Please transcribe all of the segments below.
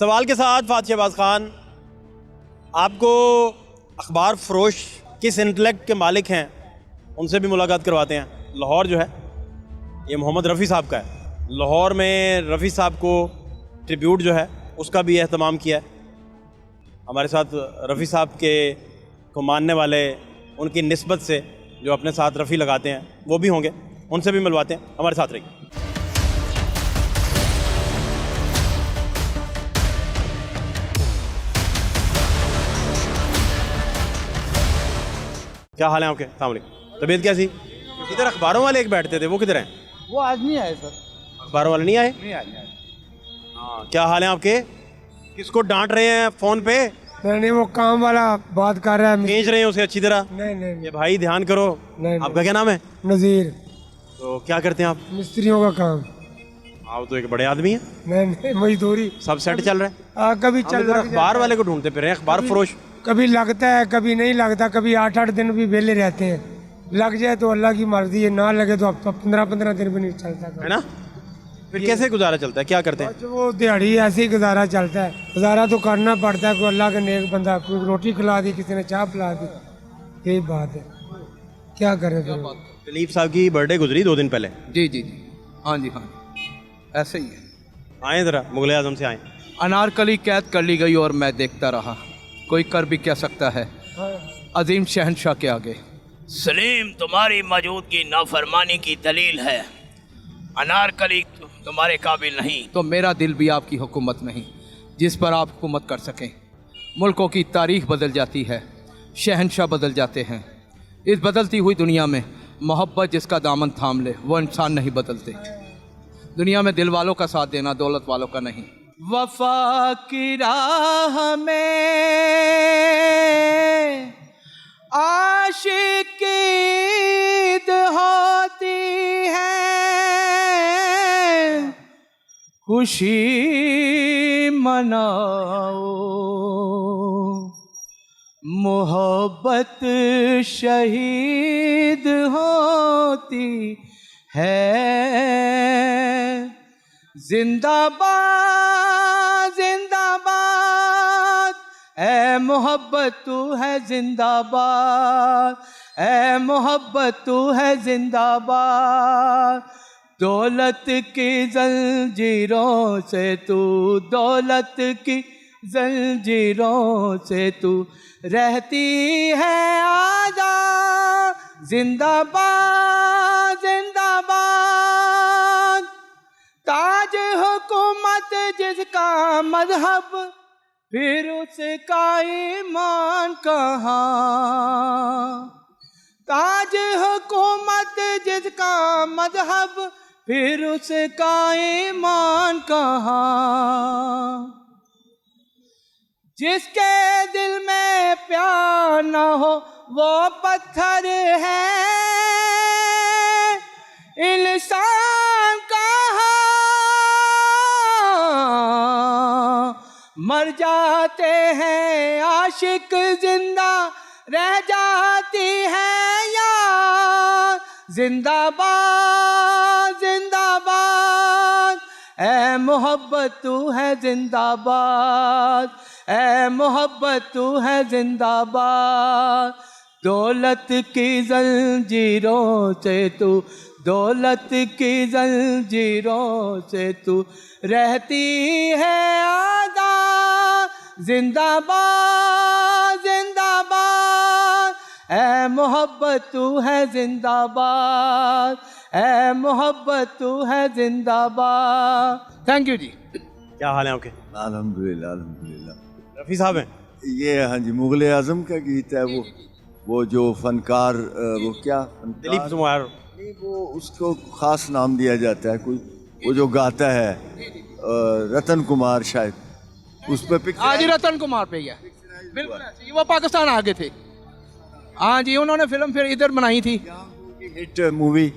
सवाल के साथ फातिह शहबाज खान, आपको अखबार फरोश किस इंटेलेक्ट के मालिक हैं उनसे भी मुलाकात करवाते हैं। लाहौर जो है ये मोहम्मद रफ़ी साहब का है। लाहौर में रफ़ी साहब को ट्रिब्यूट जो है उसका भी एहतमाम किया है। हमारे साथ रफ़ी साहब के को मानने वाले, उनकी निस्बत से जो अपने साथ रफ़ी लगाते हैं वो भी होंगे, उनसे भी मिलवाते हैं। हमारे साथ रहिए। क्या हाल है आपके? अस्सलाम वालेकुम। तबीयत कैसी? इधर अखबारों वाले एक बैठते थे, वो किधर हैं? वो आज नहीं आए सर। अखबारों वाले नहीं आए? नहीं आए। हाँ, क्या हाल है आपके? किसको डांट रहे हैं फ़ोन पे? नहीं, वो काम वाला बात कर रहा है। खींच रहे हैं उसे अच्छी तरह? नहीं ये भाई ध्यान करो। नहीं, आपका क्या नाम है? नज़ीर। तो क्या करते हैं आप? मिस्त्रियों का काम। आप तो एक बड़े आदमी हैं। नहीं, मजदूरी। सब सेट चल रहा है? कभी हम चल इधर रहा अखबार वाले को ढूंढते फिर रहे हैं, अखबार फरोश। कभी लगता है, कभी नहीं लगता, कभी 8-8 दिन भी वेले रहते हैं। लग जाए तो अल्लाह की मर्जी है, ना लगे तो अब 15-15 दिन भी नहीं चलता है ना। फिर कैसे गुजारा चलता है, क्या करते हैं? वो दिहाड़ी ऐसे ही गुजारा चलता है। गुजारा तो करना पड़ता है। कोई अल्लाह के नेक बंदा, कोई रोटी खिला दी, किसी ने चाय पिला दी, यही बात है। क्या करें फिर। दिलीप साहब की बर्थडे गुजरी 2 दिन पहले। जी जी जी, हाँ जी हाँ, ऐसे ही है। आए ज़रा, मुगल आजम से आए। अनारकली कैद कर ली गई और मैं देखता रहा, कोई कर भी क्या सकता है अजीम शहनशाह के आगे। सलीम, तुम्हारी मौजूदगी नाफरमानी की दलील है। अनारकली तुम्हारे काबिल नहीं। तो मेरा दिल भी आपकी हुकूमत नहीं जिस पर आप हुकूमत कर सकें। मुल्कों की तारीख बदल जाती है, शहनशाह बदल जाते हैं। इस बदलती हुई दुनिया में मोहब्बत जिसका दामन थाम ले वो इंसान नहीं बदलते। दुनिया में दिल वालों का साथ देना, दौलत वालों का नहीं। वफा की राह में आशिक ईद होती है, खुशी मनाओ, मोहब्बत शहीद होती है। जिंदाबाद जिंदाबाद, ऐ मोहब्बत तू है जिंदाबाद, ऐ मोहब्बत तू है जिंदाबाद। दौलत की जंजीरों से तू, दौलत की जंजीरों से तू रहती है आज़ाद। जिंदाबाद जिंदाबाद, ताज हुकूमत जिसका मजहब, फिर उसका ईमान कहाँ। ताज हुकूमत जिसका मजहब, फिर उसका ईमान कहाँ। जिसके दिल में प्यार न हो वो पत्थर है, इंसान कहाँ। मर जाते हैं आशिक, जिंदा रह जाती है यार। जिंदाबाद जिंदाबाद, ऐ मोहब्बत तू है जिंदाबाद, ऐ मोहब्बत तू है जिंदाबाद। दौलत की जंजीरों से तू, दौलत की जंजीरों से तू रहती है आज़ाद। जिंदाबाद जिंदाबाद, ऐ मोहब्बत तू है जिंदाबाद, ऐ मोहब्बत तू है जिंदाबाद। थैंक यू जी। क्या हाल है आपके? अल्हम्दुलिल्लाह अल्हम्दुलिल्लाह। रफ़ी साहब हैं? ये हाँ जी, मुगल आजम का गीत है। वो जो फनकार, वो क्या दिलीप कुमार, नहीं, वो उसको खास नाम दिया जाता है कोई, वो जो गाता है रतन कुमार शायद, उस पर पिक्चर। हाँ जी, रतन कुमार पे गया, बिल्कुल ऐसे ही। वो पाकिस्तान आगे थे। हाँ जी, उन्होंने फिल्म फिर इधर बनाई थी, हिट मूवी,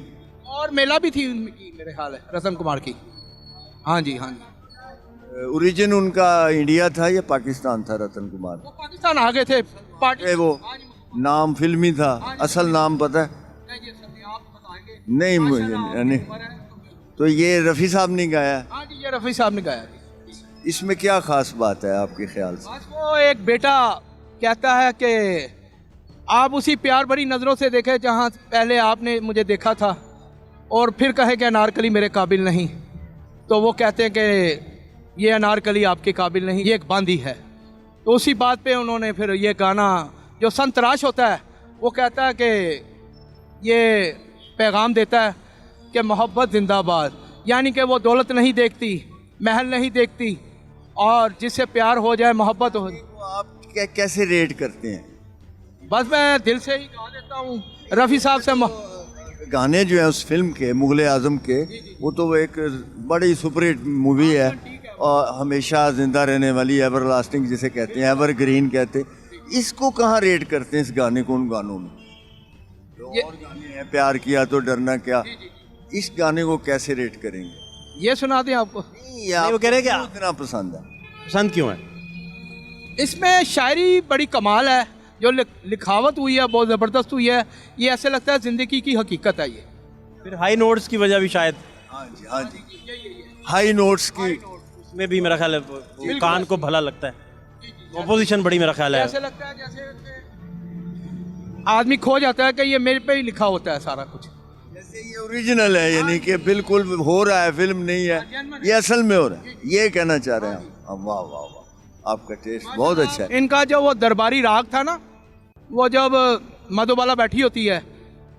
और मेला भी थी उनकी मेरे ख्याल है, रतन कुमार की। हाँ जी हाँ जी। ओरिजिन उनका इंडिया था या पाकिस्तान था? रतन कुमार वो पाकिस्तान आगे थे पार्टी। वो नाम फिल्मी था, असल नाम पता है? नहीं मुझे नहीं। तो ये रफ़ी साहब ने गाया? हाँ जी, ये रफ़ी साहब ने गाया। इसमें क्या खास बात है आपके ख्याल से? बस वो एक बेटा कहता है कि आप उसी प्यार भरी नज़रों से देखें जहाँ पहले आपने मुझे देखा था, और फिर कहे कि अनारकली मेरे काबिल नहीं। तो वो कहते हैं कि ये अनारकली आपके काबिल नहीं, ये एक बांदी है। तो उसी बात पे उन्होंने फिर ये गाना, जो संतराश होता है वो कहता है कि ये पैगाम देता है कि मोहब्बत जिंदाबाद, यानी कि वो दौलत नहीं देखती, महल नहीं देखती, और जिससे प्यार हो जाए, मोहब्बत हो जाए। तो आप कैसे रेट करते हैं? बस मैं दिल से ही गा देता हूँ रफ़ी साहब से। गाने जो हैं उस फिल्म के, मुग़ल आज़म के, वो तो एक बड़ी सुपरहिट मूवी है और हमेशा ज़िंदा रहने वाली, एवरलास्टिंग जिसे कहते हैं, एवरग्रीन कहते हैं। इसको कहाँ रेट करते हैं, इस गाने को, उन गानों में? ये और गाने हैं, प्यार किया तो डरना क्या, इस गाने को कैसे रेट करेंगे? ये सुना दें आपको। नहीं, वो कह रहे हैं क्या? इतना पसंद है? पसंद क्यों है? इसमें शायरी बड़ी कमाल है, जो लिखावट हुई है बहुत ज़बरदस्त हुई है। ये ऐसे लगता है ज़िंदगी की हकीकत है ये। फिर हाई नोट्स की वजह भी शायद, हाँ जी, हाँ जी, हाई नोट्स की। उसमें भी मेरा ख्याल है वो कान को भला लगता है। कॉम्पोजिशन बड़ी मेरा ख्याल है। ऐसे लगता है जैसे आदमी खो जाता है कि ये मेरे पे ही लिखा होता है सारा कुछ। जैसे ये ओरिजिनल है, यानी कि बिल्कुल हो रहा है, फिल्म नहीं है, ये असल में हो रहा है, ये कहना चाह रहे हैं हम। वाह वाह वाह, आपका टेस्ट बहुत अच्छा है। इनका जो वो दरबारी राग था ना, वो जब मधुबाला बैठी होती है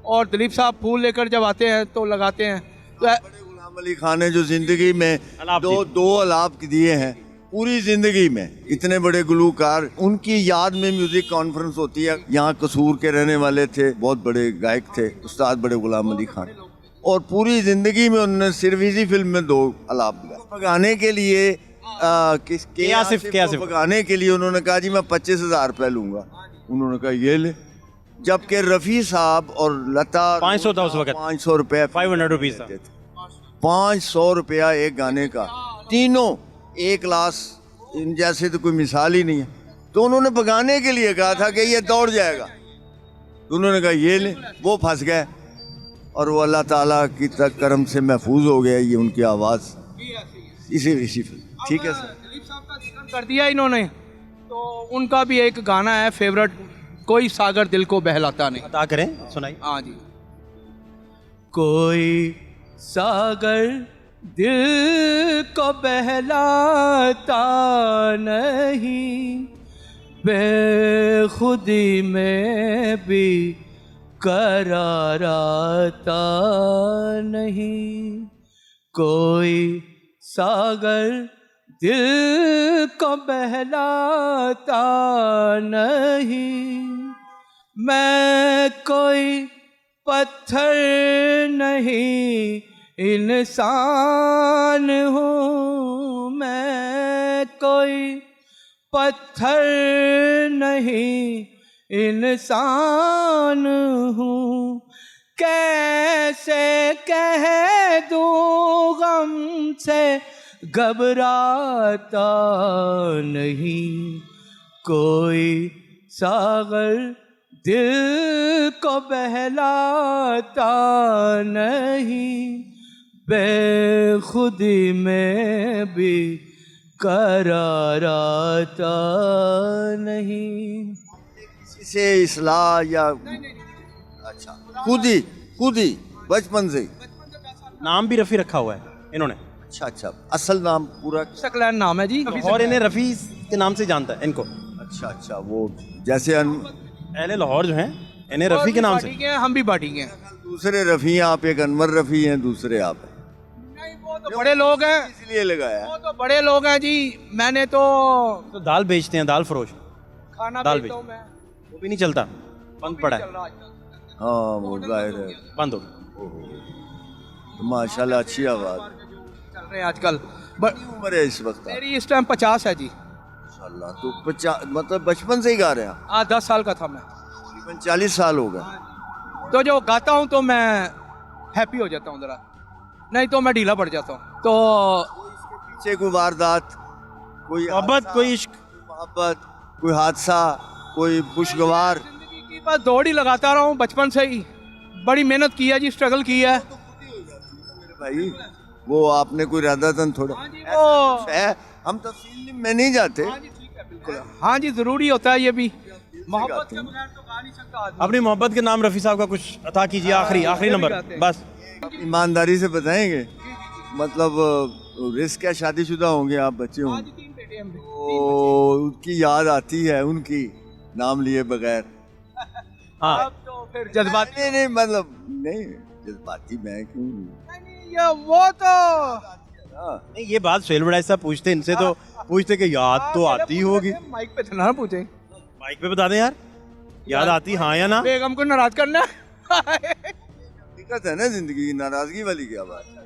और दिलीप साहब फूल लेकर जब आते हैं तो लगाते हैं, तो बड़े गुलाम अली खान ने जो जिंदगी में अलाप दो अलाप दिए हैं पूरी जिंदगी में, इतने बड़े गुलूकार, उनकी याद में म्यूजिक कॉन्फ्रेंस होती है। यहाँ कसूर के रहने वाले थे, बहुत बड़े गायक थे उस्ताद बड़े गुलाम अली खान, और पूरी जिंदगी में उन्होंने सिर्फ इसी फिल्म में 2 अलाप गाए। गाने के लिए के आसिफ गाने के लिए उन्होंने कहा जी मैं 25,000 रुपये लूंगा। उन्होंने कहा ये ले, जबकि रफ़ी साहब और लता 500 था उस वक्त, 500 रुपये, 500 रुपीज़ था। 500 रुपया एक गाने का, तीनों एक क्लास, इन जैसे तो कोई मिसाल ही नहीं है। तो उन्होंने बगाने के लिए कहा था कि ये दौड़ जाएगा, तो उन्होंने कहा ये ले, वो फंस गए, और वो अल्लाह ताला की करम से महफूज हो गया ये उनकी आवाज़ इसी ठीक है सर। दिलीप साहब का जिक्र कर दिया इन्होंने, तो उनका भी एक गाना है फेवरेट, कोई सागर दिल को बहलाता नहीं। अता करें, सुनाइए। हाँ जी। कोई सागर दिल को बहलाता नहीं, बेखुदी में भी करार आता नहीं। कोई सागर दिल को बहलाता नहीं, मैं कोई पत्थर नहीं इंसान हूँ, मैं कोई पत्थर नहीं इंसान हूँ। कैसे कह दूँ गम से घबराता नहीं, कोई सागर दिल को बहलाता नहीं, बेखुदी में भी करार आता नहीं। से इस्लाह या अच्छा खुद ही बचपन से ही? नाम भी रफ़ी रखा हुआ है इन्होंने। अच्छा, असल नाम पूरा? सकलैन नाम है जी, और इन्हें रफ़ी के नाम से जानता है इनको। अच्छा, वो जैसे अहले लाहौर जो हैं इन्हें रफ़ी के नाम से। हम भी बाटी के हैं। दूसरे रफ़ी हैं, आप एक अनवर रफ़ी हैं, दूसरे आप हैं। नहीं, वो तो बड़े लोग हैं, इसलिए लगाया। वो तो बड़े लोग हैं जी। मैंने तो दाल बेचते हैं, दाल फरोश, खाना दाल बेचता हूँ मैं, वो भी नहीं चलता, बंद पड़ा है। हाँ, वो जाहिर है बंद हो गया। माशाल्लाह अच्छी आवाज़ चल रहे हैं आजकल। बट उम्र है इस वक्त? मेरी इस टाइम 50 है जी। माशाल्लाह, तो 50 मतलब बचपन से ही गा रहे हैं? हाँ, 10 साल का था मैं। तकरीबन 40 साल हो गए। तो जो गाता हूँ तो मैं हैप्पी हो जाता हूँ ज़रा, नहीं तो मैं ढीला पड़ जाता हूँ। तो पीछे कोई वारदात, कोई मोहब्बत, कोई इश्क, मोहब्बत, कोई हादसा, कोई खुशगवार? जिंदगी की बस दौड़ ही लगाता रहा हूँ बचपन से ही। बड़ी मेहनत की है जी, स्ट्रगल की है भाई। वो आपने कोई इरादतन थोड़ा वो है, हम तफसील में नहीं जाते। हाँ जी, ज़रूरी होता है ये भी। मोहब्बत के बगैर तो गा नहीं सकता आदमी। अपनी मोहब्बत के नाम रफ़ी साहब का कुछ अता कीजिए, आखिरी नंबर बस। ईमानदारी से बताएंगे, मतलब रिस्क क्या, शादीशुदा होंगे आप, बच्चे होंगे तो उनकी याद आती है, उनकी नाम लिए बगैर। हाँ, अब तो फिर जज्बाती नहीं मतलब नहीं, जज्बाती मैं क्यों। नहीं, ये वो तो नहीं ये बात सोहेल बड़ा साहब पूछते, इनसे तो पूछते कि याद तो आती होगी। माइक पे तो ना पूछे, माइक पे बता दें यार, याद आती हाँ या ना? बेगम को नाराज करना। दिक्कत है ना जिंदगी की, नाराजगी वाली क्या बात है।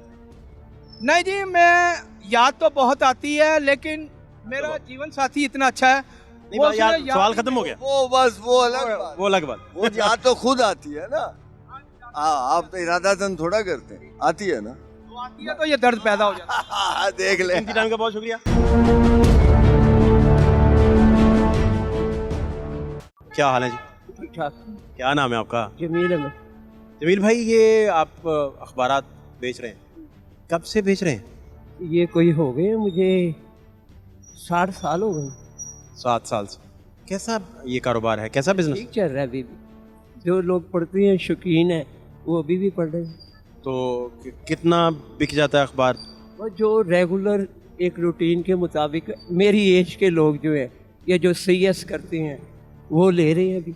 नहीं जी, मैं याद तो बहुत आती है, लेकिन मेरा जीवन साथी इतना अच्छा है। नहीं वो बात यार, उसने याद सवाल नहीं खत्म हो गया, वो बस वो अलग बात। वो अलग बात। वो याद तो खुद आती है ना। हाँ, आप तो इरादातन थोड़ा करते हैं, आती है ना। वो आती है तो ये दर्द पैदा हो जाता है। देख ले। कीमती टाइम का बहुत शुक्रिया। क्या हाल है जी? ठीक ठाक। क्या नाम है आपका? जमील है। जमील भाई, ये आप अखबारात बेच रहे हैं, कब से बेच रहे हैं? ये कोई हो गए मुझे 60 साल हो गए। 7 साल से। कैसा ये कारोबार है, कैसा बिजनेस? ठीक चल रहा है अभी भी। जो लोग पढ़ते हैं, शौकीन है, वो अभी भी पढ़ रहे हैं। तो कितना बिक जाता है अखबार? और जो रेगुलर एक रूटीन के मुताबिक मेरी एज के लोग जो हैं या जो सीएस करते हैं वो ले रहे हैं अभी।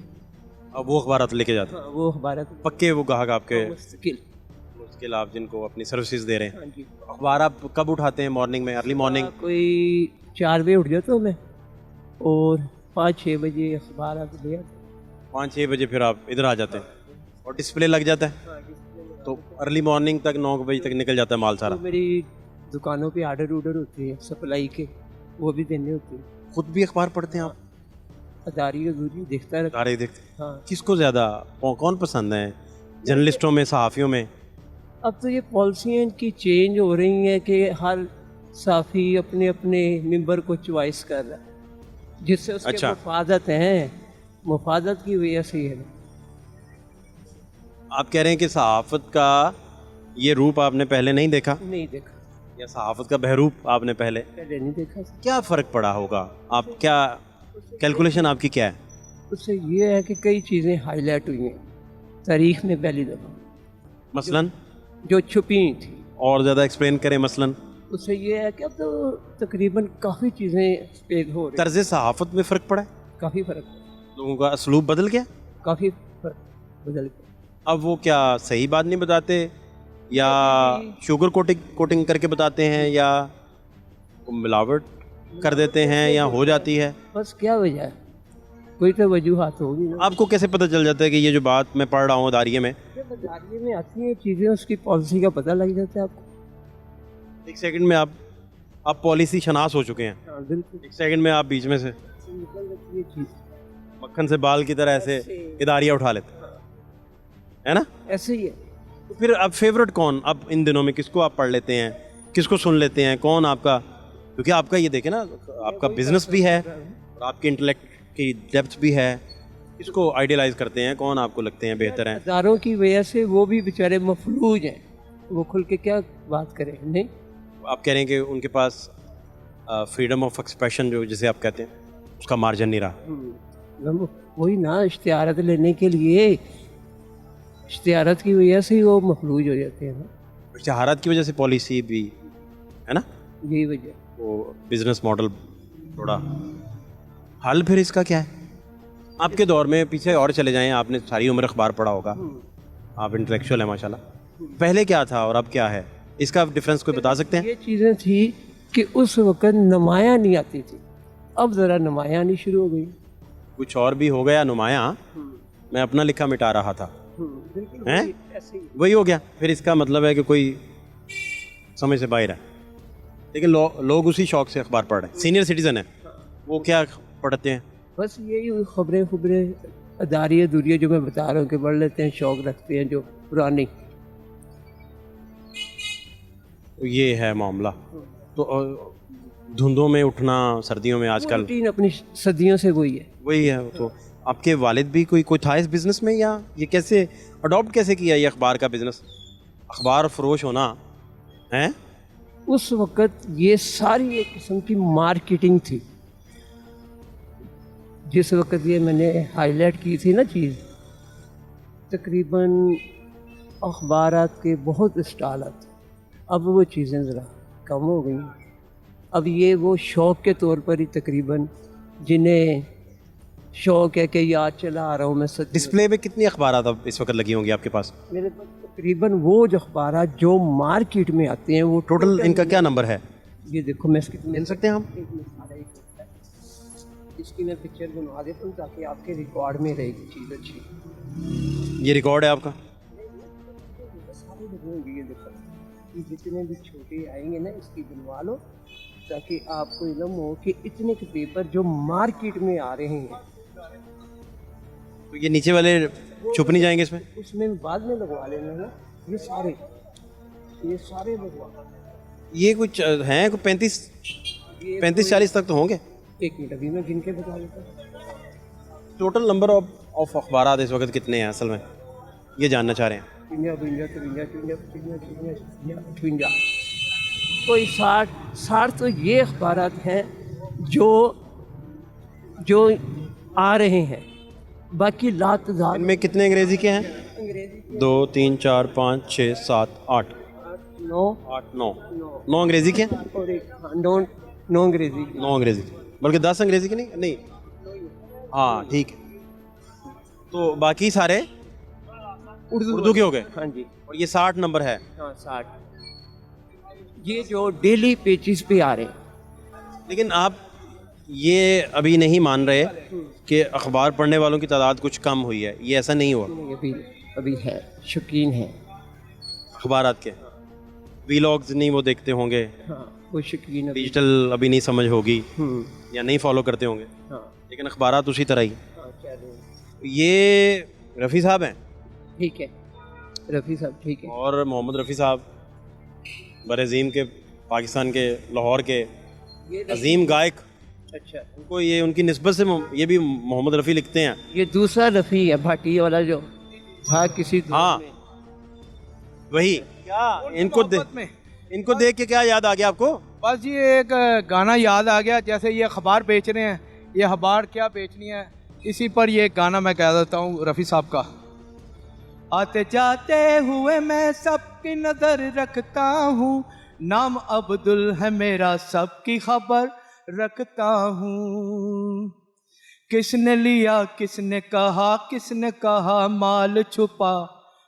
अब वो अखबारात लेके जाते हैं, हाँ, वो हमारा तो पक्के वो ग्राहक आपके मुस्तकिल। मुश्किल, आप जिनको अपनी सर्विसेज दे रहे हैं। हाँ जी। अखबार आप कब उठाते हैं? मॉर्निंग में, अर्ली मॉर्निंग? कोई 4 बजे उठ जाता हूँ मैं और 5-6 बजे अखबार आके ले आते 5-6 बजे फिर आप इधर आ जाते हैं और डिस्प्ले लग जाता है, तो अर्ली मॉर्निंग तक 9 बजे तक निकल जाता है माल सारा। तो मेरी दुकानों पे आर्डर होते हैं सप्लाई के, वो भी देने होते हैं। खुद भी अखबार पढ़ते हैं आप? अदारी अधूरी देखता रहता। सारे देखते हैं। हाँ। किसको ज़्यादा कौन पसंद है, जर्नलिस्टों में, सहाफ़ियों में? अब तो ये पॉलिसियाँ इनकी चेंज हो रही हैं कि हर साफ़ी अपने अपने मेंबर को चॉइस कर रहा है, जिससे उसके अच्छा। मुफादत हैं, मुफादत की वजह से ये है। आप कह रहे हैं कि सहाफ़त का ये रूप आपने पहले नहीं देखा, नहीं देखा, या सहाफ़त का बहरूप आपने पहले? पहले नहीं देखा। क्या फ़र्क पड़ा होगा? आप क्या कैलकुलेशन आपकी क्या है? उससे ये है कि कई चीज़ें हाईलाइट हुई हैं तारीख में पहली दफ़ा, मसलन जो छुपी थी। और ज़्यादा एक्सप्लेन करें। मसलन उससे ये है कि अब तो तकरीबन काफ़ी चीज़ें स्पेद हो रही, तर्ज़ सहाफ़त में फ़र्क पड़ा है, काफ़ी फ़र्क है, लोगों का असलूब बदल गया। काफ़ी फ़र्क बदल गया। अब वो क्या सही बात नहीं बताते, या शुगर कोटिंग करके बताते हैं, या मिलावट कर देते हैं, या हो जाती है? बस क्या वजह है, कोई तो वजूहात होगी ना। आपको कैसे पता चल जाता है कि ये जो बात मैं पढ़ रहा हूँ दारिये में? जब दारिये में आती हैं चीज़ें, उसकी पॉलिसी का पता लग जाता है आपको। एक सेकंड में आप पॉलिसी शनास हो चुके हैं। हाँ बिल्कुल, एक सेकंड में आप बीच में से निकल जाती है चीज़ मक्खन से बाल की तरह ऐसे इदारिया उठा लेते है ना? ऐसे ही है। तो फिर अब फेवरेट कौन, अब इन दिनों में किसको आप पढ़ लेते हैं, किसको सुन लेते हैं, कौन आपका? क्योंकि आपका ये देखें ना, आपका बिजनेस भी है और आपकी इंटेलेक्ट की डेप्थ भी है, किसको आइडियलाइज करते हैं, कौन आपको लगते हैं बेहतर हैं? इदारों की वजह से वो भी बेचारे मफलूज हैं, वो खुल के क्या बात करें। नहीं, आप कह रहे हैं कि उनके पास फ्रीडम ऑफ एक्सप्रेशन जो जिसे आप कहते हैं, उसका मार्जिन नहीं रहा। वही ना, इश्तिहारत लेने के लिए इश्तिहारत की वजह से ही वो मफलूज हो जाते हैं ना, इश्तिहारात की वजह से पॉलिसी भी है ना, यही वजह। वो बिजनेस मॉडल थोड़ा। हल फिर इसका क्या है? आपके दौर में पीछे और चले जाएं, आपने सारी उम्र अखबार पढ़ा होगा, आप इंटेलेक्चुअल हैं माशाल्लाह। पहले क्या था और अब क्या है, इसका डिफरेंस कोई बता सकते हैं? ये चीज़ें थी कि उस वक़्त नुमायाँ नहीं आती थी, अब ज़रा नुमायाँ आनी शुरू हो गई। कुछ और भी हो गया नुमायाँ, मैं अपना लिखा मिटा रहा था, बिल्कुल हैं? ऐसे ही। वही हो गया। फिर इसका मतलब है कि कोई समझ से बाहर है, लेकिन लोग उसी शौक से अखबार पढ़ रहे हैं। सीनियर सिटीज़न है वो क्या पढ़ते हैं? बस यही खबरें अदारी अधूरी जो मैं बता रहा हूँ कि पढ़ लेते हैं, शौक रखते हैं जो पुरानी। तो ये है मामला। तो धुंधों में उठना सर्दियों में आजकल रूटीन अपनी सदियों से वही है। वही है। तो आपके वालिद भी कोई था इस बिज़नेस में, या ये कैसे अडॉप्ट कैसे किया ये अखबार का बिज़नेस? अखबार फरोश होना है उस वक़्त ये सारी एक किस्म की मार्केटिंग थी। जिस वक़्त ये मैंने हाईलाइट की थी ना चीज़, तकरीबन अखबारात के बहुत स्टॉलात, अब वो चीज़ें ज़रा कम हो गई। अब ये वो शौक़ के तौर पर ही तकरीबन जिन्हें शौक़ है कि याद चला आ रहा हूँ मैं सच। डिस्प्ले में कितनी अखबारात अब इस वक्त लगी होंगी आपके पास? मेरे पास तकरीबन वो जो अखबारात जो मार्केट में आते हैं वो टोटल इनका क्या नंबर है? ये देखो मैं इसकी मिल सकते हैं हम? इसकी मैं पिक्चर बनवा देता हूँ ताकि आपके रिकॉर्ड में रहेगी चीज़ अच्छी। ये रिकॉर्ड है आपका? सारे लगेंगे, ये देखो, ये जितने भी छोटे आएंगे ना इसकी बनवा लो ताकि आपको इल्म हो कि इतने के पेपर जो मार्केट में आ रहे हैं तो ये नीचे वाले छुप नहीं जाएंगे इसमें? उसमें बाद में लगवा लेना ना। ये सारे लगवा। ये कुछ हैं कुछ 35-40 तक तो होंगे। एक मिनट अभी मैं गिन के बता देता हूँ। टोटल नंबर ऑफ अखबारात इस वक्त कितने हैं असल में, ये जानना चाह रहे हैं। 58 कोई 60 तो ये अखबारात हैं जो आ रहे हैं, बाकी लातदार। इनमें कितने अंग्रेजी के हैं? अंग्रेजी 2 3 4 5 6 7 8 9 अंग्रेजी के हैं और एक नौ अंग्रेजी। 9 अंग्रेजी, बल्कि 10 अंग्रेजी के नहीं। हाँ ठीक है, तो बाकी सारे उर्दू के हो गए। हाँ जी। और ये 60 नंबर है। हाँ 60, ये जो डेली पेजेस पे आ रहे हैं। लेकिन आप ये अभी नहीं मान रहे कि अखबार पढ़ने वालों की तादाद कुछ कम हुई है, ये ऐसा नहीं हुआ? अभी है, शौकीन है अखबारात के। वीलॉग्स नहीं वो देखते होंगे, हाँ वो शौकीन। डिजिटल अभी नहीं समझ होगी या नहीं फॉलो करते होंगे, हाँ लेकिन अखबारात उसी तरह ही। हाँ क्या दें। ये रफ़ी साहब हैं? ठीक है, रफ़ी साहब ठीक है। और मोहम्मद रफ़ी साहब बरज़ीम के, पाकिस्तान के लाहौर के अजीम गायक। अच्छा, उनको ये उनकी निस्बत से ये भी मोहम्मद रफ़ी लिखते हैं। ये दूसरा रफ़ी है, भाटी वाला जो था किसी दौर हाँ में। वही। क्या इनको देख के क्या याद आ गया आपको? बस ये एक गाना याद आ गया, जैसे ये अखबार बेच रहे हैं, ये अखबार क्या बेचनी है, इसी पर ये गाना मैं कह देता हूँ रफ़ी साहब का। आते जाते हुए मैं सबकी नज़र रखता हूँ, नाम अब्दुल है मेरा, सबकी खबर रखता हूँ। किसने लिया किसने कहा माल छुपा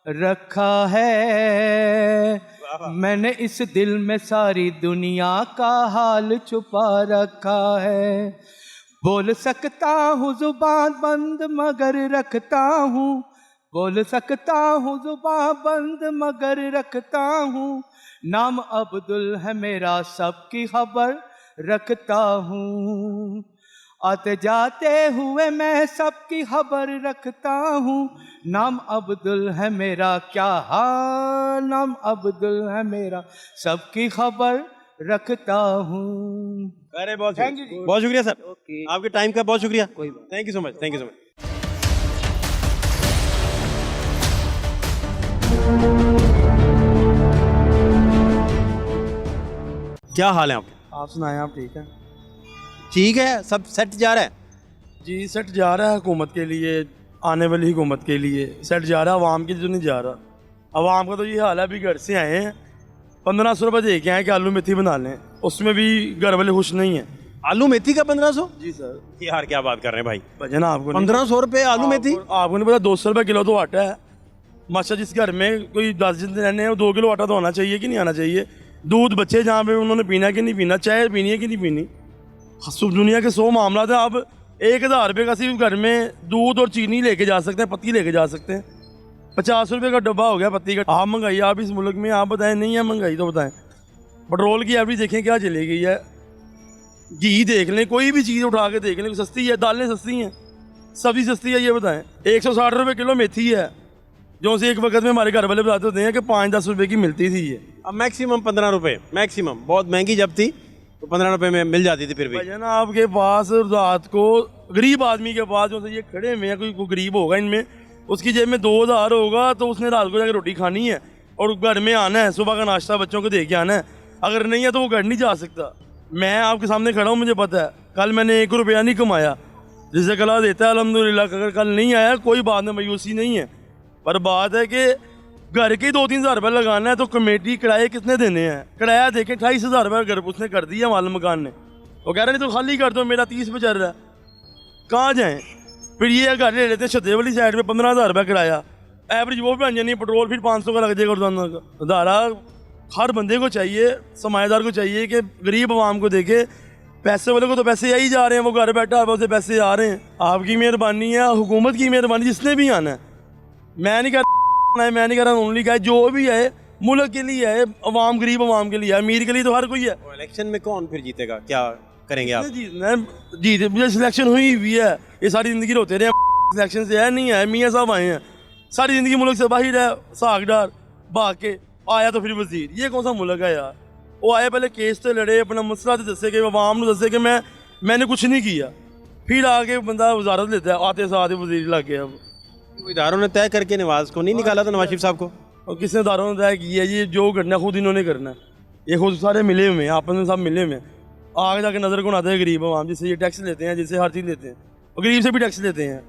रखा है, मैंने इस दिल में सारी दुनिया का हाल छुपा रखा है। बोल सकता हूँ जुबान बंद मगर रखता हूँ, बोल सकता हूँ जुबान बंद मगर रखता हूँ, नाम अब्दुल है मेरा, सबकी खबर रखता हूँ। आते जाते हुए मैं सबकी खबर रखता हूँ, नाम अब्दुल है मेरा, क्या हाँ नाम अब्दुल है मेरा, सबकी खबर रखता हूँ। अरे बहुत शुक्रिया सर, आपके टाइम का बहुत शुक्रिया। Thank you so much, thank you so much. क्या हाल है आपके? आप सुनाएं, आप ठीक हैं? ठीक है, सब सेट जा रहा है? जी सेट जा रहा है, हुकूमत के लिए, आने वाली हुकूमत के लिए सेट जा रहा है, आवाम के लिए तो नहीं जा रहा। आवाम का तो ये हाल है, अभी घर से आए हैं, 1500 रुपये दे के आए कि आलू मेथी बना लें, उसमें भी घर वाले खुश नहीं हैं। आलू मेथी का 1500? जी सर। यार क्या बात कर रहे हैं भाई, भजन आपको 1500 रुपये आलू मेथी? आपको नहीं पता, 200 रुपये किलो तो आटा है। माशा जिस घर में कोई 10 दिन रहने हैं, 2 किलो आटा तो आना चाहिए कि नहीं आना चाहिए। दूध बच्चे जहाँ पे उन्होंने पीना कि नहीं पीना, चाय पीनी है कि नहीं पीनी, दुनिया के 100 मामला थे। आप 1000 रुपये का सिर्फ घर में दूध और चीनी लेके जा सकते हैं, पत्ती लेके जा सकते हैं। 50 रुपये का डब्बा हो गया पत्ती का। आप महंगाई आप इस मुल्क में, आप बताएं नहीं है महंगाई तो बताएं। पेट्रोल की एवरेज देखें क्या चली गई है, घी देख लें, कोई भी चीज़ उठा के देख लें, सस्ती है, दालें सस्ती हैं, सब्जी सस्ती है, ये बताएं। 160 रुपये किलो मेथी है, जो से एक वक्त में हमारे घर वाले बताते होते हैं कि 5-10 रुपये की मिलती थी ये। अब मैक्सिमम 15 रुपये, मैक्सिमम, बहुत महंगी जब थी तो 15 रुपये में मिल जाती थी। फिर भी भजन आपके पास रात को गरीब आदमी के पास जो से ये खड़े हुए हैं, कोई गरीब होगा इनमें, उसकी जेब में 2000 होगा तो उसने रात को जाकर रोटी खानी है और घर में आना है, सुबह का नाश्ता बच्चों को दे के आना है। अगर नहीं है तो वो घर नहीं जा सकता। मैं आपके सामने खड़ा हूँ, मुझे पता है कल मैंने 1 रुपया नहीं कमाया, जिसे कला देता है अल्हम्दुलिल्लाह। अगर कल नहीं आया कोई बात नहीं, मायूसी नहीं है, पर बात है कि घर के 2-3 हज़ार रुपये लगाना है तो कमेटी किराए कितने देने हैं? किराया देखे 28,000 रुपये घर उसने कर दिया माल मकान ने। वो कह रहे नहीं तो खाली कर दो, मेरा 30 पे चल रहा है, कहाँ जाएँ? फिर ये घर ले लेते हैं छते वाली साइड पे 15,000 रुपये किराया, एवरेज वो भी बन जानी है, पेट्रोल फिर 500 का लग जाएगा रोजाना का। दारा हर बंदे को चाहिए, समाजदार को चाहिए कि गरीब आवाम को देखे। पैसे वाले को तो पैसे यही जा रहे हैं, वो घर बैठा है उसे पैसे आ रहे हैं। आपकी मेहरबानी है, हुकूमत की मेहरबानी, जिसने भी आना है। मैं नहीं कह रहा ओनली का, जो भी है मुल्क के लिए है, अवाम गरीब अवाम के लिए है, अमीर के लिए तो हर कोई है। इलेक्शन में कौन फिर जीतेगा, क्या करेंगे आप? जीते मुझे सिलेक्शन हुई हुई है, ये सारी ज़िंदगी रोते रहे, सिलेक्शन से है नहीं है, मियाँ साहब आए हैं, सारी ज़िंदगी मुल्क से बाहर है, सागदार भाग के आया तो फिर वजीर, ये कौन सा मुल्क है यार? वो आए पहले केस तो लड़े, अपना मसला तो दसे कि अवाम ने दसे कि मैंने कुछ नहीं किया, फिर आके बंदा वजारत लेता है, आते साथ वजीर लग गया। अब इदारों ने तय करके नवाज को नहीं निकाला था, नवाज शरीफ साहब को? और किसने इदारों ने तय किया? ये जो करना खुद इन्होंने करना है, ये खुद सारे मिले हुए हैं, आपस में सब मिले हुए हैं। आगे जाके नज़र कौन आता है? गरीब अवाम, जिससे ये टैक्स लेते हैं, जिससे हर चीज़ लेते हैं, और गरीब से भी टैक्स लेते हैं।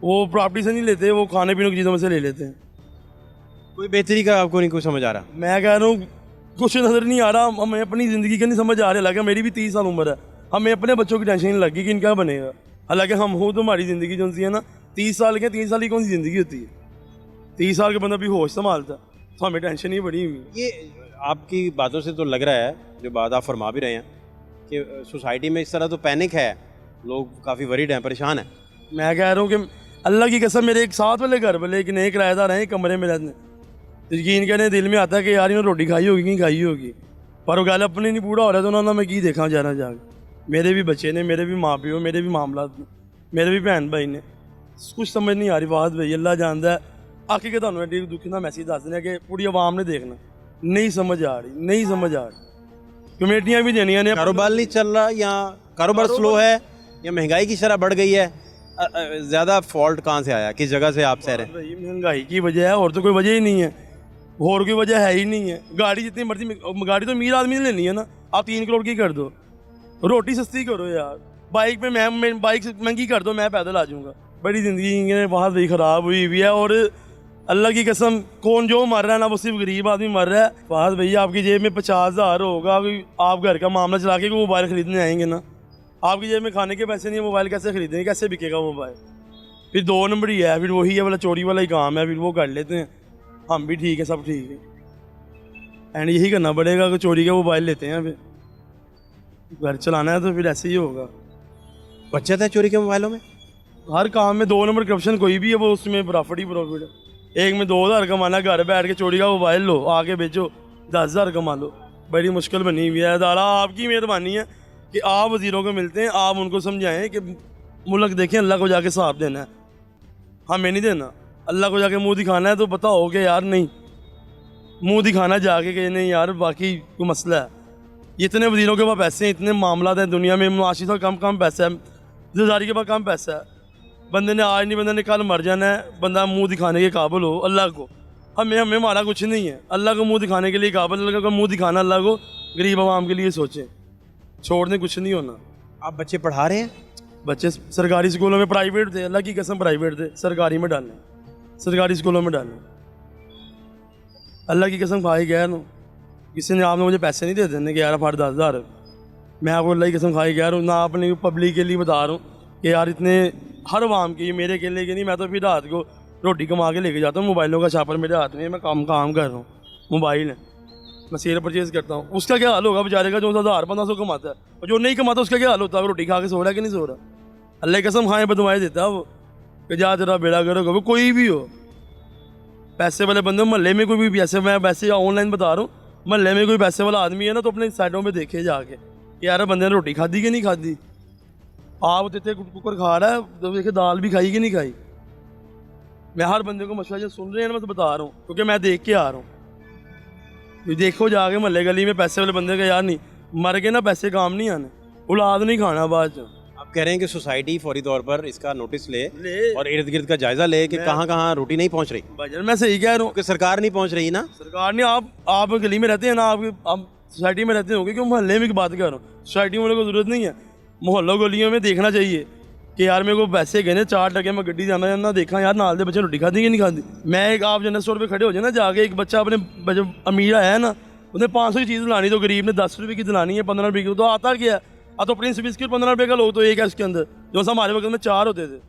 वो प्रॉपर्टी से नहीं लेते, वो खाने पीने की चीज़ों में से ले लेते हैं। कोई बेहतरी का आपको नहीं कुछ समझ आ रहा? मैं कह रहा हूँ कुछ नज़र नहीं आ रहा, हमें अपनी ज़िंदगी का नहीं समझ आ रहा। हालांकि मेरी भी 30 साल उम्र है, हमें अपने बच्चों की टेंशन नहीं लगी कि इनका बनेगा। हालांकि हम हो तो हमारी ज़िंदगी जो सी है ना, 30 साल के, 30 साल की कौन सी ज़िंदगी होती है? 30 साल के बंदा भी होश संभालता, तो हमें टेंशन ही बड़ी हुई। ये आपकी बातों से तो लग रहा है, जो बात आप फरमा भी रहे हैं, कि सोसाइटी में इस तरह तो पैनिक है, लोग काफ़ी वरीड हैं, परेशान हैं। मैं कह रहा हूँ कि अल्लाह की कसम, मेरे एक साथ वाले घर वाले एक नए किराएदार हैं, कमरे में रहते, तो यकीन कहने दिल में आता है कि यार इन्होंने रोटी खाई होगी, नहीं खाई होगी, पर वो गल अपने नहीं पूरा हो रहा, तो उन्होंने मैं की देखा जाना जाके। मेरे भी बच्चे ने, मेरे भी माँ प्यो, मेरे भी मामला ने, मेरे भी भैन भाई ने, कुछ समझ नहीं आ रही बात भाई, अल्लाह जानता है। आखिर के तुहानू एडी दुखी ना मैसेज दस देना कि पूरी आवाम ने देखना, नहीं समझ आ रही, नहीं समझ आ रही। कमेटियाँ भी देनिया ने, कारोबार नहीं चल रहा, या कारोबार स्लो है, या महंगाई की शरह बढ़ गई है? ज़्यादा फॉल्ट कहाँ से आया, किस जगह से आप सह रहे हैं? भाई महंगाई की वजह है, और तो कोई वजह ही नहीं है, और कोई वजह है ही नहीं है। गाड़ी जितनी मर्जी, गाड़ी तो अमीर आदमी ने लेनी है ना, आप 3 करोड़ की कर दो, रोटी सस्ती करो यार, बाइक पे मैं बाइक महंगी कर दो, मैं पैदल आ जाऊँगा। बड़ी ज़िंदगी बहुत बड़ी ख़राब हुई हुई है, और अल्लाह की कसम कौन जो मर रहा है ना, वो सिर्फ गरीब आदमी मर रहा है। बात भैया आपकी जेब में 50,000 होगा, आप घर का मामला चला के मोबाइल ख़रीदने आएंगे ना, आपकी जेब में खाने के पैसे नहीं है, मोबाइल कैसे खरीदेंगे, कैसे बिकेगा मोबाइल? फिर 2 नंबर ही है, फिर वही है वाला चोरी वाला ही काम है, फिर वो कर लेते हैं, हम भी ठीक है, सब ठीक है, एंड यही करना पड़ेगा कि चोरी के मोबाइल लेते हैं, फिर घर चलाना है तो फिर ऐसे ही होगा। बचत है चोरी के मोबाइलों में? हर काम में 2 नंबर करप्शन कोई भी है, वो उसमें प्रॉफिट ही प्रॉफिट है। एक में 2,000 कमाना, घर बैठ के चोरी का मोबाइल लो, आके बेचो 10,000 कमा लो, बड़ी मुश्किल बनी हुई है। दादा आपकी मेहरबानी है कि आप वज़ीरों को मिलते हैं, आप उनको समझाएं कि मुल्क देखें, अल्लाह को जाके साथ देना है, हमें नहीं देना। अल्लाह को जाके मुंह दिखाना है तो बताओ कि यार नहीं, मुंह दिखाना जाके कि नहीं यार बाकी कोई मसला है। इतने वज़ीरों के पास पैसे हैं, इतने मामला हैं दुनिया में, मुआशी से कम पैसा है, ज़रदारी के पास कम पैसा है, बंदे ने आज नहीं बंदे ने कल मर जाना है, बंदा मुंह दिखाने के काबिल हो अल्लाह को। हमें हमारा कुछ नहीं है, अल्लाह को मुंह दिखाने के लिए काबिल, अल्लाह को मुंह दिखाना, अल्लाह को गरीब आवाम के लिए सोचें, छोड़ने कुछ नहीं होना। आप बच्चे पढ़ा रहे हैं? बच्चे सरकारी स्कूलों में, प्राइवेट थे, अल्लाह की कसम प्राइवेट थे, सरकारी में डालने, सरकारी स्कूलों में डालने, अल्लाह की कसम खाई गया ना, किसी ने आपने मुझे पैसे नहीं दे देने कि यार 10,000, मैं आपको अल्लाह की कसम खाई गया हूँ ना, अपनी पब्लिक के लिए बता रहा हूँ कि यार इतने हर आवाम के, मेरे के लिए कि नहीं, मैं तो फिर रात को रोटी कमा के लेके जाता हूँ, मोबाइलों का छापर मेरे हाथ में, मैं काम कर रहा हूँ, मोबाइल है, मैं शेयर परचेज़ करता हूँ, उसका क्या हाल होगा बेचारे का जो 1,000-1,500 कमाता है, और जो नहीं कमाता उसका क्या हाल होता है? रोटी खा के सो रहा है कि नहीं सो रहा? अल्लाह की कसम खाएँ बदवाएँ देता है वो कि जा तेरा बेड़ा करो, वो कोई भी हो, पैसे वाले बंदे, मोहल्ले में कोई भी पैसे, मैं वैसे ऑनलाइन बता रहा हूँ, मोहल्ले में कोई पैसे वाला आदमी है ना, तो अपने साइडों में देखे जाके कि यार बंदे ने रोटी खाधी कि नहीं खाधी, आप देते कुकर खा रहा है तो देखे दाल भी खाई कि नहीं खाई। मैं हर बंदे को मशवरा जो सुन रहे हैं ना, मैं तो बता रहा हूँ क्योंकि मैं देख के आ रहा हूँ। देखो जाके मोहल्ले गली में पैसे वाले बंदे का यार नहीं, मर के ना पैसे काम नहीं आने, औलाद नहीं खाना बाद। आप कह रहे हैं कि सोसाइटी फौरी तौर पर इसका नोटिस ले और इर्द गिर्द का जायजा ले कि कहाँ रोटी नहीं पहुँच रही। भाईजान मैं सही कह रहा हूँ कि सरकार नहीं पहुँच रही ना, सरकार ने, आप गली में रहते हैं ना, आप सोसाइटी में रहते होंगे, क्यों मोहल्ले में की बात कर रहा हूँ, सोसाइटी में को ज़रूरत नहीं है। मोहल्लों गलियों में देखना चाहिए कि यार मेरे को पैसे गए 4 टके मैं गड्डी जाना जाना देखा यार नाल दे बच्चे रोटी खाती कि नहीं खाती। मैं एक आप जनरल स्टोर पे खड़े हो जाए ना, जाके एक बच्चा अपने जो अमीर आया है ना, उसने 500 की चीज़ लानी, तो गरीब ने 10 रुपये की दिलानी है, 15 रुपये की, तो आता क्या है। तो प्रिंस बिस्किट 15 रुपये का लोग तो एक है उसके अंदर, जो हमारे वक्त में 4 होते थे,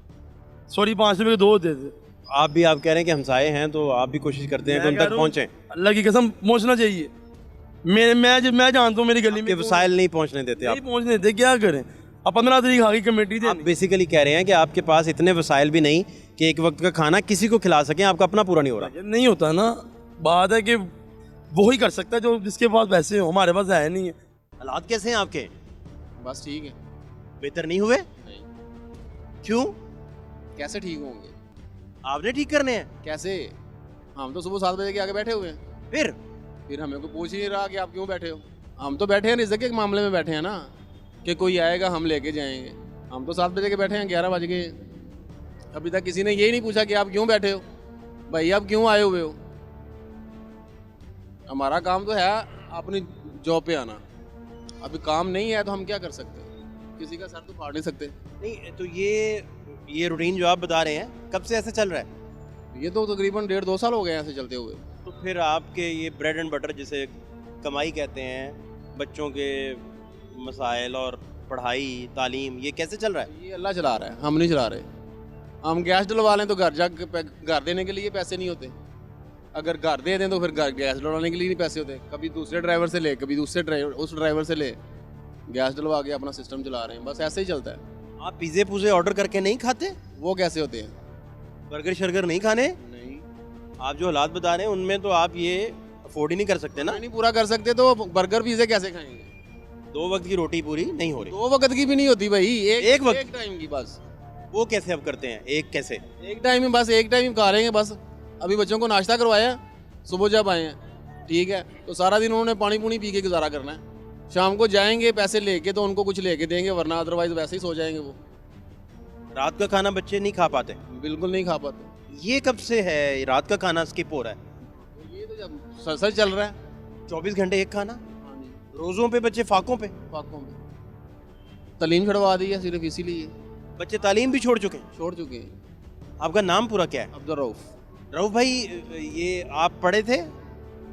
सॉरी 5 रुपये के 2 होते थे। आप भी आप कह रहे हैं कि हमसाए हैं, तो आप भी कोशिश करते हैं कि उन तक पहुँचें। अल्लाह की कसम पहुँचना चाहिए। मैं जानता हूँ मेरी गली में वसाइल नहीं पहुँचने देते आप। नहीं पहुँचने देते, क्या करें। अब 15 तारीख आ गई, कमेटी आप बेसिकली कह रहे हैं कि आपके पास इतने वसाइल भी नहीं कि एक वक्त का खाना किसी को खिला सकें, आपका अपना पूरा नहीं हो रहा। नहीं होता ना, बात है कि वो ही कर सकता है जो जिसके पास पैसे हो, हमारे पास है नहीं है। हालात कैसे हैं आपके? बस ठीक है। बेहतर नहीं हुए? नहीं। क्यों? कैसे ठीक होंगे? आपने ठीक करने हैं। कैसे? हम तो सुबह 7 बजे के आगे बैठे हुए हैं। फिर हमें कोई पूछ ही नहीं रहा कि आप क्यों बैठे हो। हम तो बैठे हैं रिज़्क़ के मामले में बैठे हैं ना, कि कोई आएगा हम लेके जाएंगे। हम तो 7 बजे के बैठे हैं, 11 बज गए, अभी तक किसी ने यही नहीं पूछा कि आप क्यों बैठे हो, भाई आप क्यों आए हुए हो। हमारा काम तो है अपनी जॉब पे आना, अभी काम नहीं है तो हम क्या कर सकते हैं, किसी का सर तो फाड़ नहीं सकते। नहीं, तो ये रूटीन जो आप बता रहे हैं कब से ऐसे चल रहा है? ये तो तकरीबन 1.5-2 साल हो गए ऐसे चलते हुए। तो फिर आपके ये ब्रेड एंड बटर जिसे कमाई कहते हैं, बच्चों के मसाइल और पढ़ाई तालीम, ये कैसे चल रहा है? ये अल्लाह चला रहा है, हम नहीं चला रहे। हम गैस डलवा लें तो घर देने के लिए पैसे नहीं होते, अगर घर दे दें तो फिर घर गैस डलवाने के लिए नहीं पैसे होते। कभी दूसरे ड्राइवर से ले, कभी दूसरे ड्राइवर उस ड्राइवर से ले, गैस डलवा के अपना सिस्टम चला रहे हैं, बस ऐसे ही चलता है। आप पिज़्ज़े पुज़े ऑर्डर करके नहीं खाते? वो कैसे होते हैं? बर्गर शर्गर नहीं खाने? नहीं। आप जो हालात बता रहे हैं उनमें तो आप ये अफोर्ड ही नहीं कर सकते ना। नहीं पूरा कर सकते तो बर्गर पिज़्ज़े कैसे खाएंगे? 2 वक्त की रोटी पूरी नहीं हो रही। 2 वक्त की भी नहीं होती भाई, एक वक्त? एक टाइम की बस। वो कैसे अब करते हैं? एक कैसे? एक टाइम में, बस एक टाइम ही खा रहे हैं बस। अभी बच्चों को नाश्ता करवाया सुबह जब आए हैं, ठीक है, तो सारा दिन उन्होंने पानी पूनी पी के गुजारा करना है। शाम को जाएंगे पैसे लेके तो उनको कुछ लेके देंगे, वरना अदरवाइज वैसे ही सो जाएंगे वो। रात का खाना बच्चे नहीं खा पाते? बिल्कुल नहीं खा पाते। ये कब से है रात का खाना स्किप हो रहा है? ये तो जब सर चल रहा है, 24 घंटे एक खाना, हाँ जी, रोज़ों पे बच्चे फाकों पे। पाकों में तालीम छुड़वा दी है सिर्फ इसीलिए। बच्चे तालीम भी छोड़ चुके हैं। छोड़ चुके हैं। आपका नाम पूरा क्या है? अब्दुल रऊफ। रऊफ भाई, ये आप पढ़े थे?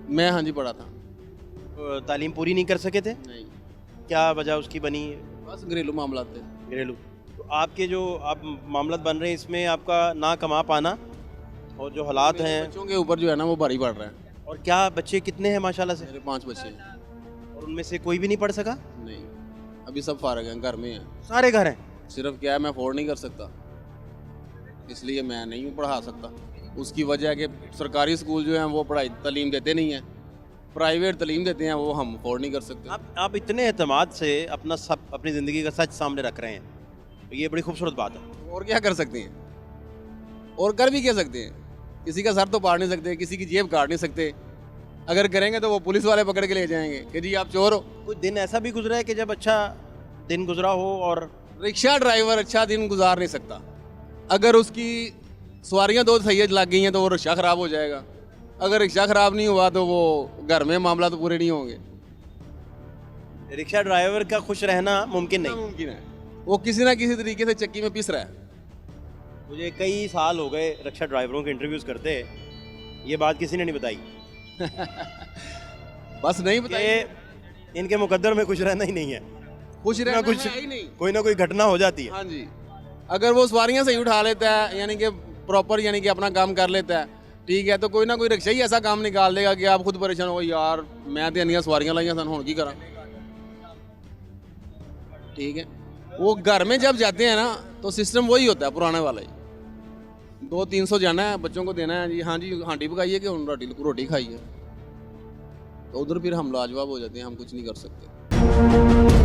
मैं हाँ जी पढ़ा था। तालीम पूरी नहीं कर सके थे? नहीं, क्या वजह उसकी बनी? बस घरेलू मामला थे। घरेलू। तो आपके जो आप मामला बन रहे हैं इसमें आपका ना कमा पाना और जो हालात मेरे हैं, बच्चों के ऊपर जो है ना वो भारी पड़ रहा है। और क्या बच्चे कितने हैं माशाल्लाह से? मेरे 5 बच्चे हैं। और उनमें से कोई भी नहीं पढ़ सका? नहीं, अभी सब फारग हैं, घर में हैं। सारे घर हैं? सिर्फ क्या है, मैं अफोर्ड नहीं कर सकता, इसलिए मैं नहीं पढ़ा सकता। उसकी वजह है कि सरकारी स्कूल जो हैं वो पढ़ाई तालीम देते नहीं हैं, प्राइवेट तालीम देते हैं, वो हम अफोर्ड नहीं कर सकते। आप इतने एतमाद से अपनी ज़िंदगी का सच सामने रख रहे हैं, तो ये बड़ी खूबसूरत बात है। और क्या कर सकते हैं, और कर भी क्या सकते हैं? किसी का सर तो पाड़ नहीं सकते, किसी की जेब काट नहीं सकते। अगर करेंगे तो वो पुलिस वाले पकड़ के ले जाएंगे कि जी आप चोर हो। कोई दिन ऐसा भी गुजरा है कि जब अच्छा दिन गुजरा हो? और रिक्शा ड्राइवर अच्छा दिन गुजार नहीं सकता, अगर उसकी सवारियां 2 सही लग गई हैं तो वो रिक्शा ख़राब हो जाएगा। अगर रिक्शा ख़राब नहीं हुआ तो वो घर में मामला तो पूरे नहीं होंगे। रिक्शा ड्राइवर का खुश रहना मुमकिन नहीं? मुमकिन है, वो किसी ना किसी तरीके से चक्की में पिस रहा है। मुझे कई साल हो गए रिक्शा ड्राइवरों के इंटरव्यूज़ करते, ये बात किसी ने नहीं बताई बस नहीं बताइए, कि इनके मुकद्दर में खुश रहना ही नहीं है। खुश ना रहना कुछ है ही नहीं। कोई ना कोई घटना हो जाती है। हाँ जी, अगर वो सवारियां सही उठा लेता है, यानी कि प्रॉपर, यानी कि अपना काम कर लेता है, ठीक है, तो कोई ना कोई रिक्शा ही ऐसा काम निकाल देगा कि आप खुद परेशान हो, यार मैं तो इन्नियां सवारियां लाइया सन हुण की करा। ठीक है, वो घर में जब जाते हैं ना तो सिस्टम वही होता है पुराने वाला ही, 200-300 जाना है, बच्चों को देना है जी, हाँ जी हांडी पकाइए कि रोटी खाइए, तो उधर फिर हम लाजवाब हो जाते हैं, हम कुछ नहीं कर सकते।